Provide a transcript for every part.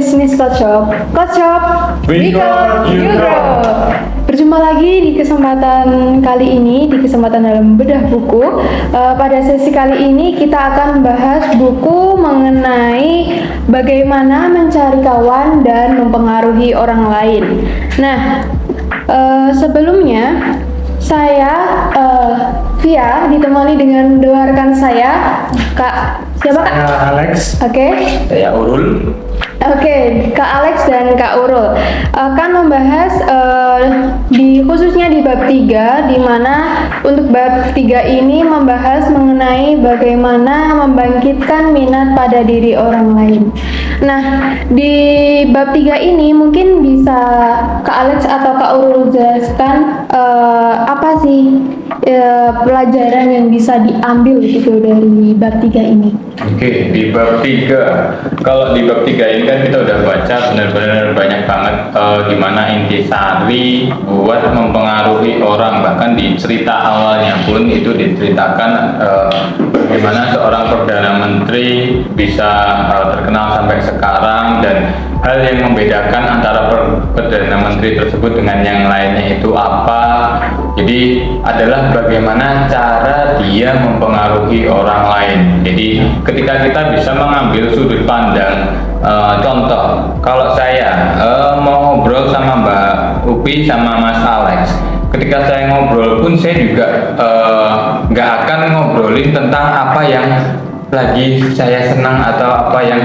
Bisnis Coach Shop, Because you grow. Berjumpa lagi di kesempatan kali ini, di kesempatan dalam bedah buku. Pada sesi kali ini kita akan membahas buku mengenai bagaimana mencari kawan dan mempengaruhi orang lain. Nah, sebelumnya saya Via ditemani dengan dua rekan saya, Kak siapa Kak? Saya Alex. Oke. Saya Urul. Oke, Kak Alex dan Kak Urul akan membahas khususnya di bab 3, di mana untuk bab 3 ini membahas mengenai bagaimana membangkitkan minat pada diri orang lain. Nah, di bab 3 ini mungkin bisa Kak Alex atau Kak Urul jelaskan apa sih pelajaran yang bisa diambil gitu dari bab 3 ini. Oke, di bab 3. Kalau di bab 3 ini kan kita udah baca benar-benar banyak banget gimana intisari buat mempengaruhi orang. Bahkan di cerita awalnya pun itu diceritakan bagaimana seorang Perdana Menteri bisa terkenal sampai sekarang, dan hal yang membedakan antara Perdana Menteri tersebut dengan yang lainnya itu apa. Jadi adalah bagaimana cara dia mempengaruhi orang lain. Jadi ketika kita bisa mengambil sudut pandang, contoh kalau saya mau ngobrol sama Mbak Upi sama Mas Alex, ketika saya ngobrol pun saya juga nggak akan ngobrolin tentang apa yang lagi saya senang atau apa yang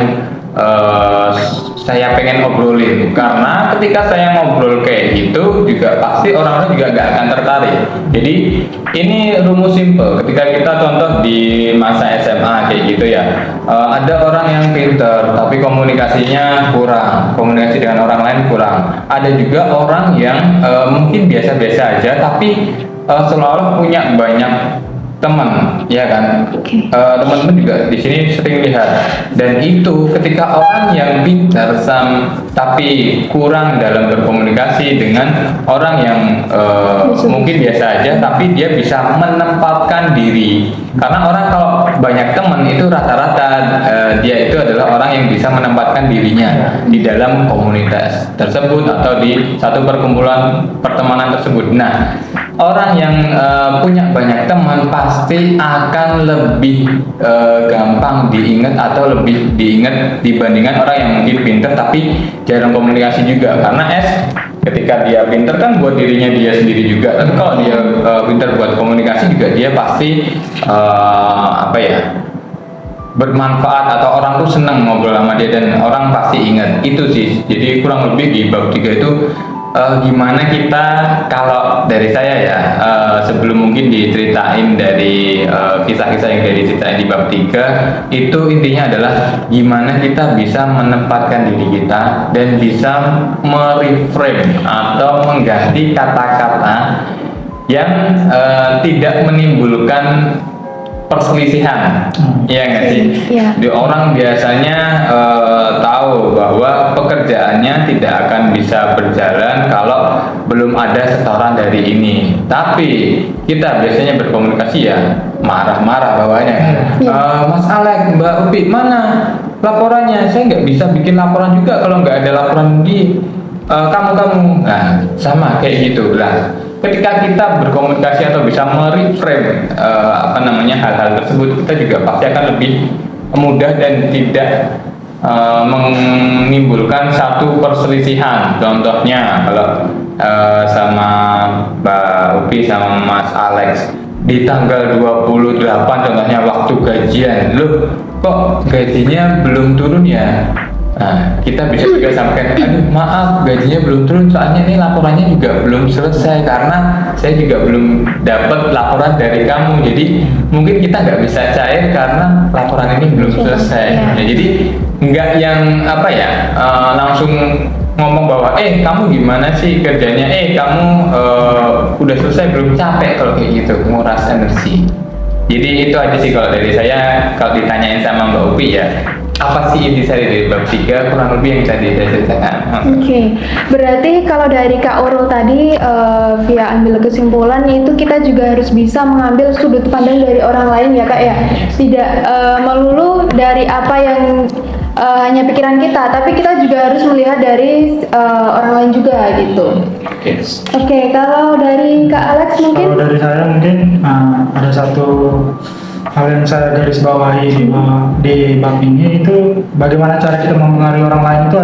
saya pengen ngobrolin, karena ketika saya ngobrol kayak gitu juga pasti orang-orang juga gak akan tertarik. Jadi ini rumus simple. Ketika kita contoh di masa SMA kayak gitu ya, ada orang yang pinter tapi komunikasinya kurang, komunikasi dengan orang lain kurang. Ada juga orang yang mungkin biasa-biasa aja tapi selalu punya banyak teman, ya kan? Teman-teman juga di sini sering lihat, dan itu ketika orang yang pintar tapi kurang dalam berkomunikasi dengan orang yang mungkin biasa aja tapi dia bisa menempatkan diri, karena orang kalau banyak teman itu rata-rata dia itu adalah orang yang bisa menempatkan dirinya di dalam komunitas tersebut atau di satu perkumpulan pertemanan tersebut. Nah, orang yang punya banyak teman pasti akan lebih gampang diingat atau lebih diingat dibandingkan orang yang mungkin pintar tapi jarang komunikasi juga. Karena ketika dia pintar kan buat dirinya dia sendiri juga, tapi kalau dia pintar buat komunikasi juga dia pasti bermanfaat atau orang tuh senang ngobrol sama dia dan orang pasti ingat. Itu sih, jadi kurang lebih di bab 3 itu gimana kita, kalau dari saya ya, sebelum mungkin diceritain dari kisah-kisah yang dari ceritain di bab 3, itu intinya adalah gimana kita bisa menempatkan diri kita dan bisa mereframe atau mengganti kata-kata yang tidak menimbulkan perselisihan, ya nggak sih? Iya. Di orang biasanya tahu bahwa pekerjaannya tidak akan bisa berjalan kalau belum ada setoran dari ini. Tapi kita biasanya berkomunikasi ya marah-marah bawaannya. Mas Alex, Mbak Upi, mana laporannya? Saya nggak bisa bikin laporan juga kalau nggak ada laporan di kamu. Nah, sama kayak gitu lah. Ketika kita berkomunikasi atau bisa mereframe hal-hal tersebut, kita juga pasti akan lebih mudah dan tidak menimbulkan satu perselisihan. Contohnya kalau sama Mbak Upi sama Mas Alex di tanggal 28 contohnya waktu gajian, loh kok gajinya belum turun ya? Nah, kita bisa juga sampaikan, aduh maaf gajinya belum turun soalnya ini laporannya juga belum selesai karena saya juga belum dapat laporan dari kamu, jadi mungkin kita nggak bisa cair karena laporan ini belum selesai. Ya, jadi nggak yang langsung ngomong bahwa kamu gimana sih kerjanya, kamu udah selesai belum, capek kalau kayak gitu, nguras energi. Jadi itu aja sih kalau dari saya. Kalau ditanyain sama Mbak Upi ya, apa sih intisari dari bab 3, kurang lebih yang tadi saya ceritakan. Oke. Berarti kalau dari Kak Urul tadi via ambil kesimpulan itu kita juga harus bisa mengambil sudut pandang dari orang lain ya Kak ya. Tidak melulu dari apa yang hanya pikiran kita, tapi kita juga harus melihat dari orang lain juga gitu. Oke. Oke, kalau dari Kak Alex mungkin? Kalau dari saya mungkin ada satu hal yang saya garis bawahi di bab ini, itu bagaimana cara kita mempengaruhi orang lain. Itu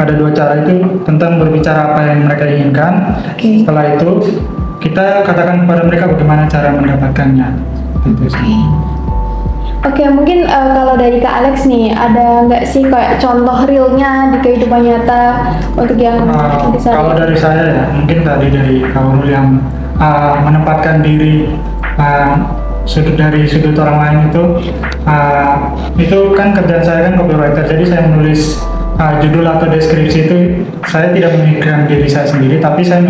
ada dua cara, itu tentang berbicara apa yang mereka inginkan. Oke. Setelah itu kita katakan kepada mereka bagaimana cara mendapatkannya. Itu sih. Oke, mungkin kalau dari Kak Alex nih, ada nggak sih kayak contoh realnya di kehidupan nyata untuk yang Kalau dari saya ya, mungkin tadi dari kawan yang menempatkan diri dari sudut orang lain itu kan kerjaan saya kan copywriter, jadi saya menulis judul atau deskripsi itu saya tidak memikirkan diri saya sendiri, tapi saya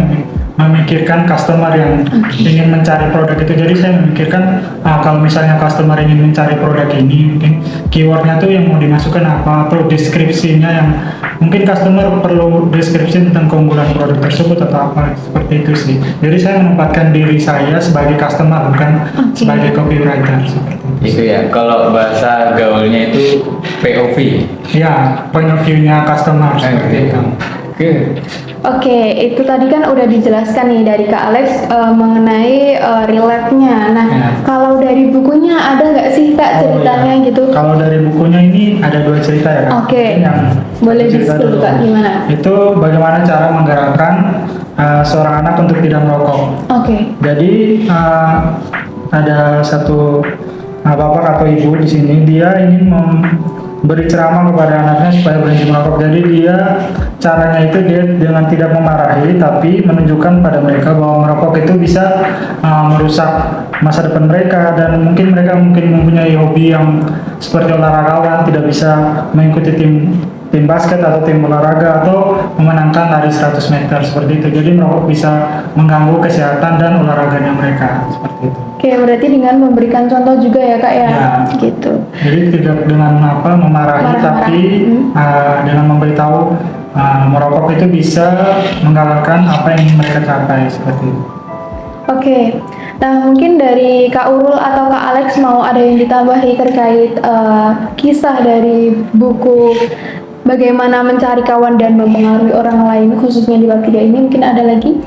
memikirkan customer yang ingin mencari produk itu. Jadi saya memikirkan kalau misalnya customer ingin mencari produk ini, mungkin keywordnya tuh yang mau dimasukkan apa, atau deskripsinya yang mungkin customer perlu deskripsi tentang keunggulan produk tersebut atau apa, seperti itu sih. Jadi saya menempatkan diri saya sebagai customer, bukan sebagai copywriter, seperti itu. Itu ya, kalau bahasa gaulnya itu POV. Ya, point of view-nya customer, seperti itu. Oke. Itu tadi kan udah dijelaskan nih dari Kak Alex mengenai real life-nya. Nah, Ya. kalau dari bukunya ada nggak sih Kak ceritanya iya. gitu? Kalau dari bukunya ini ada 2 cerita ya Kak. Oke. Mungkin yang Boleh cerita di-spill, dulu. Kak, gimana? Itu bagaimana cara menggerakkan seorang anak untuk tidak merokok. Oke. Jadi ada satu bapak atau ibu di sini, dia ingin memberi ceramah kepada anaknya supaya berhenti merokok. Jadi caranya itu dia dengan tidak memarahi, tapi menunjukkan pada mereka bahwa merokok itu bisa merusak masa depan mereka, dan mungkin mereka mempunyai hobi yang seperti olahragawan, tidak bisa mengikuti tim basket atau tim olahraga atau memenangkan lari 100 meter seperti itu. Jadi merokok bisa mengganggu kesehatan dan olahraganya mereka, seperti itu. Oke, berarti dengan memberikan contoh juga ya Kak ya, Ya. gitu. Jadi tidak dengan memarahi, Marah-marah. tapi dengan memberitahu merokok itu bisa menggagalkan apa yang ingin mereka capai, seperti itu. Oke, nah mungkin dari Kak Urul atau Kak Alex mau ada yang ditambahi terkait kisah dari buku Bagaimana Mencari Kawan dan Mempengaruhi Orang Lain, khususnya di bab 3 ini, mungkin ada lagi?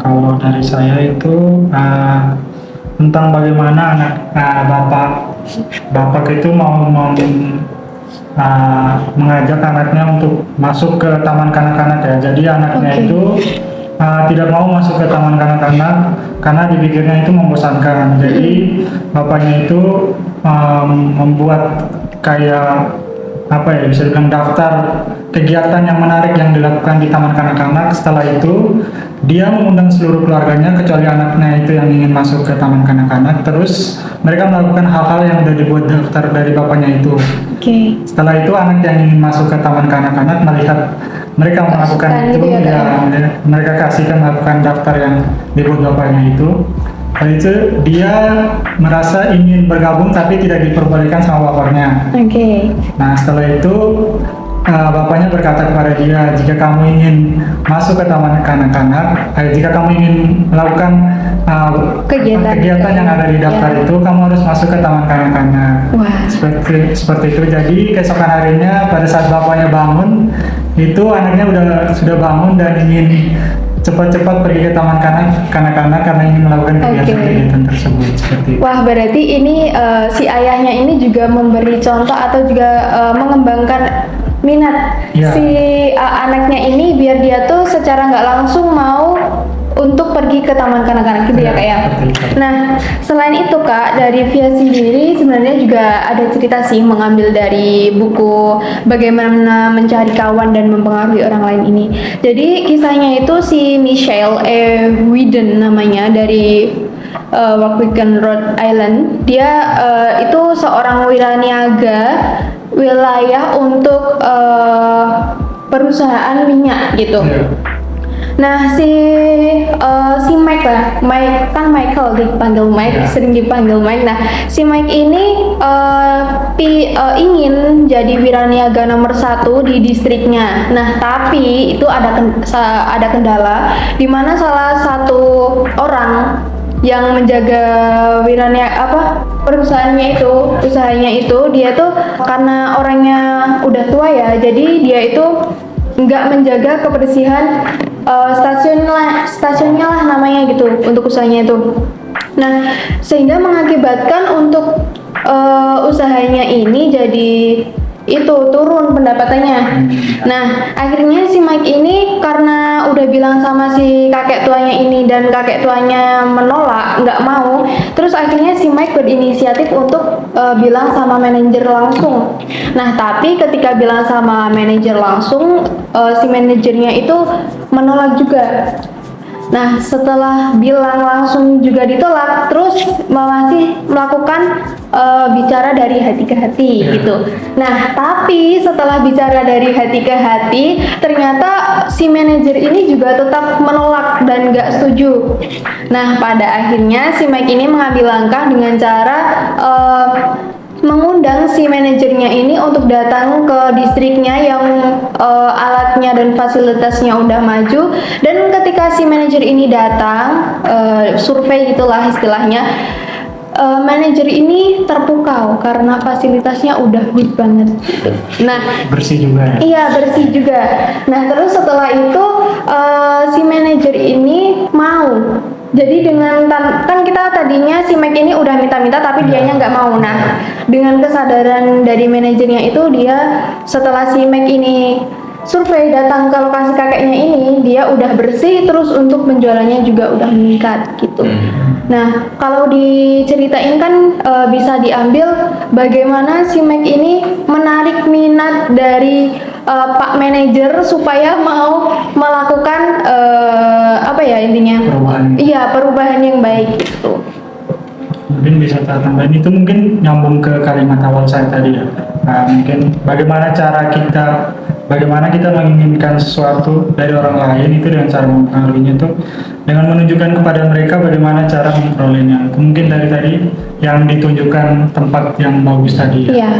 Kalau dari saya itu tentang bagaimana bapak itu mau mengajak anaknya untuk masuk ke taman kanak-kanak ya. Jadi anaknya Oke. itu tidak mau masuk ke taman kanak-kanak karena dipikirnya itu membosankan. Jadi bapaknya itu membuat kayak apa ya, bisa dibilang daftar kegiatan yang menarik yang dilakukan di taman kanak-kanak. Setelah itu dia mengundang seluruh keluarganya kecuali anaknya itu yang ingin masuk ke taman kanak-kanak. Terus mereka melakukan hal-hal yang sudah dibuat daftar dari bapaknya itu. Oke. Setelah itu anak yang ingin masuk ke taman kanak-kanak melihat mereka melakukan Kasihkan itu, gitu ya, ya, Kak? mereka kasihkan melakukan daftar yang dibuat bapaknya itu. Lalu itu dia merasa ingin bergabung tapi tidak diperbolehkan sama bapaknya. Oke. Nah setelah itu bapaknya berkata kepada dia, jika kamu ingin masuk ke taman kanak-kanak, jika kamu ingin melakukan kegiatan yang ada di daftar Ya. itu, kamu harus masuk ke taman kanak-kanak. Wah. Seperti itu. Jadi keesokan harinya pada saat bapaknya bangun, itu anaknya sudah bangun dan ingin cepat-cepat pergi ke taman kanak-kanak karena ingin melakukan kegiatan tersebut, seperti itu. Wah, berarti ini si ayahnya ini juga memberi contoh atau juga mengembangkan minat Ya. si anaknya ini biar dia tuh secara nggak langsung mau untuk pergi ke taman kanak-kanak gitu ya Kak ya. Seperti itu. Nah, selain itu Kak, dari Via sendiri sebenarnya juga ada cerita sih mengambil dari buku Bagaimana Mencari Kawan dan Mempengaruhi Orang Lain ini. Jadi kisahnya itu si Michelle Whedon namanya, dari Waukegan, Rhode Island. Dia itu seorang wiraniaga wilayah untuk perusahaan minyak gitu. Ya. Nah si Mike lah, Michael dipanggil Mike, Ya. sering dipanggil Mike. Nah si Mike ini ingin jadi wiraniaga nomor 1 di distriknya. Nah tapi itu ada kendala, di mana salah satu orang yang menjaga perusahaannya itu, usahanya itu, dia tuh karena orangnya udah tua ya, jadi dia itu nggak menjaga kebersihan stasiunnya lah namanya gitu untuk usahanya itu. Nah, sehingga mengakibatkan untuk usahanya ini jadi itu turun pendapatannya. Nah, akhirnya si Mike ini karena udah bilang sama si kakek tuanya ini dan kakek tuanya menolak, nggak mau. Terus akhirnya si Mike berinisiatif untuk bilang sama manajer langsung. Nah, tapi ketika bilang sama manajer langsung, si manajernya itu menolak juga. Nah, setelah bilang langsung juga ditolak, terus masih melakukan bicara dari hati ke hati gitu. Nah, tapi setelah bicara dari hati ke hati, ternyata si manajer ini juga tetap menolak dan nggak setuju. Nah, pada akhirnya si Mike ini mengambil langkah dengan cara mengundang si manajernya ini untuk datang ke distriknya yang alatnya dan fasilitasnya udah maju, dan ketika si manajer ini datang survei gitulah istilahnya, manajer ini terpukau karena fasilitasnya udah good banget gitu. Nah, Bersih juga ya. iya, bersih juga. Nah, terus setelah itu si manajer ini mau. Jadi dengan kan kita tadinya si Mike ini udah minta-minta tapi dianya nggak mau. Nah, dengan kesadaran dari manajernya itu, dia setelah si Mike ini survei datang ke lokasi kakeknya ini, dia udah bersih, terus untuk penjualannya juga udah meningkat gitu. Nah, kalau diceritain kan bisa diambil bagaimana si Mike ini menarik minat dari Pak Manajer supaya mau melakukan intinya Perubahan. Iya, perubahan yang baik gitu. Mungkin bisa saya tambahin, itu mungkin nyambung ke kalimat awal saya tadi ya. Nah, mungkin bagaimana kita menginginkan sesuatu dari orang lain itu dengan cara mempengaruhinya itu dengan menunjukkan kepada mereka bagaimana cara memperolehnya. Mungkin dari tadi yang ditunjukkan tempat yang bagus tadi ya. Iya.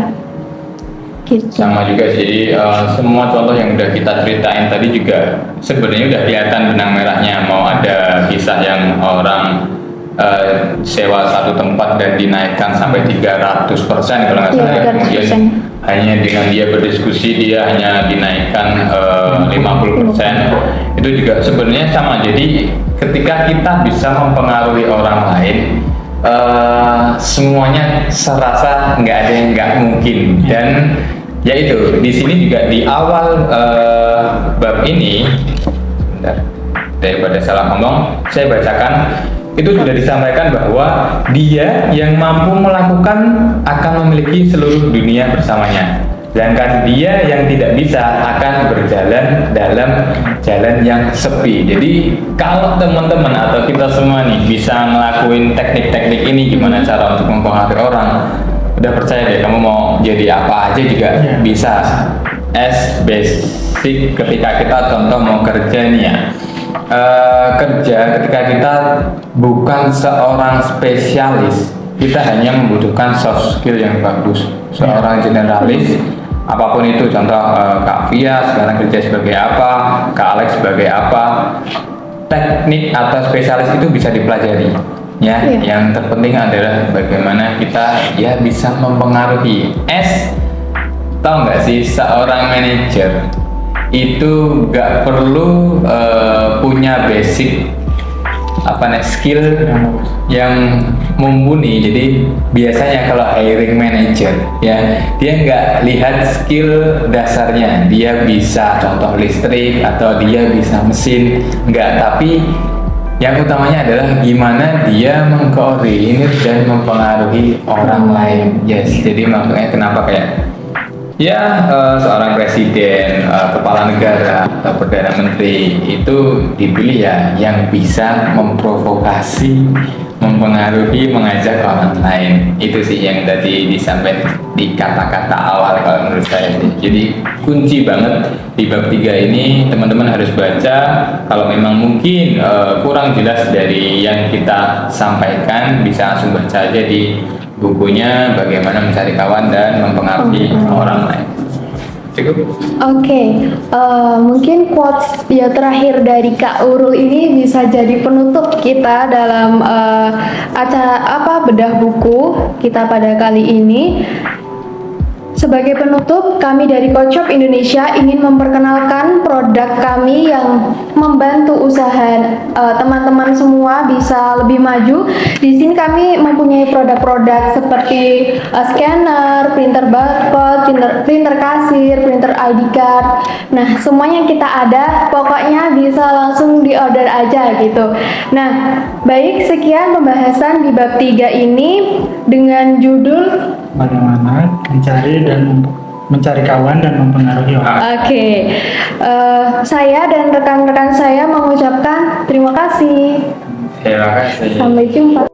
Gitu. Sama juga sih, jadi semua contoh yang udah kita ceritain tadi juga sebenarnya udah kelihatan benang merahnya. Mau ada kisah yang orang sewa satu tempat dan dinaikkan sampai 300% kalau nggak salah, Iya, kemudian 300%. hanya dengan dia berdiskusi dia hanya dinaikkan 50%. Itu juga sebenarnya sama. Jadi ketika kita bisa mempengaruhi orang lain, semuanya serasa nggak ada yang nggak mungkin. Dan yaitu di sini juga di awal bab ini, bentar, daripada salah ngomong saya bacakan, itu sudah disampaikan bahwa dia yang mampu melakukan akan memiliki seluruh dunia bersamanya, sedangkan dia yang tidak bisa akan berjalan dalam jalan yang sepi. Jadi kalau teman-teman atau kita semua nih bisa ngelakuin teknik-teknik ini, gimana cara untuk mempengaruhi orang, udah percaya deh, kamu mau jadi apa aja juga bisa. As basic ketika kita contoh mau kerja nih ya, kerja ketika kita bukan seorang spesialis, kita hanya membutuhkan soft skill yang bagus. Seorang generalis apapun itu, contoh Kak Via sekarang kerja sebagai apa, Kak Alex sebagai apa, teknik atau spesialis itu bisa dipelajari ya. Yang terpenting adalah bagaimana kita ya bisa mempengaruhi. Tahu nggak sih, seorang manajer itu nggak perlu punya basic skill yang mumpuni. Jadi biasanya kalau hiring manager ya, dia nggak lihat skill dasarnya, dia bisa contoh listrik atau dia bisa mesin, nggak, tapi yang utamanya adalah gimana dia mengkoordinir dan mempengaruhi orang lain. Yes, jadi makanya kenapa kayak ya seorang presiden, kepala negara atau perdana menteri itu dipilih ya yang bisa memprovokasi, mempengaruhi, mengajak orang lain. Itu sih yang tadi disampaikan di kata-kata awal kalau menurut saya sih. Jadi kunci banget di bab 3 ini, teman-teman harus baca. Kalau memang mungkin kurang jelas dari yang kita sampaikan, bisa langsung baca aja di bukunya Bagaimana Mencari Kawan dan Mempengaruhi Orang Lain. Cukup. Oke, mungkin quotes ya terakhir dari Kak Urul ini bisa jadi penutup kita dalam acara bedah buku kita pada kali ini. Sebagai penutup, kami dari Coach Shop Indonesia ingin memperkenalkan produk kami yang membantu usaha teman-teman semua bisa lebih maju. Di sini kami mempunyai produk-produk seperti scanner, printer barcode, printer kasir, printer ID card. Nah, semuanya kita ada, pokoknya bisa langsung di-order aja gitu. Nah, baik, sekian pembahasan di bab 3 ini dengan judul bagaimana mencari kawan dan mempengaruhi orang. Oke, saya dan rekan-rekan saya mengucapkan terima kasih. Terima kasih. Sampai jumpa.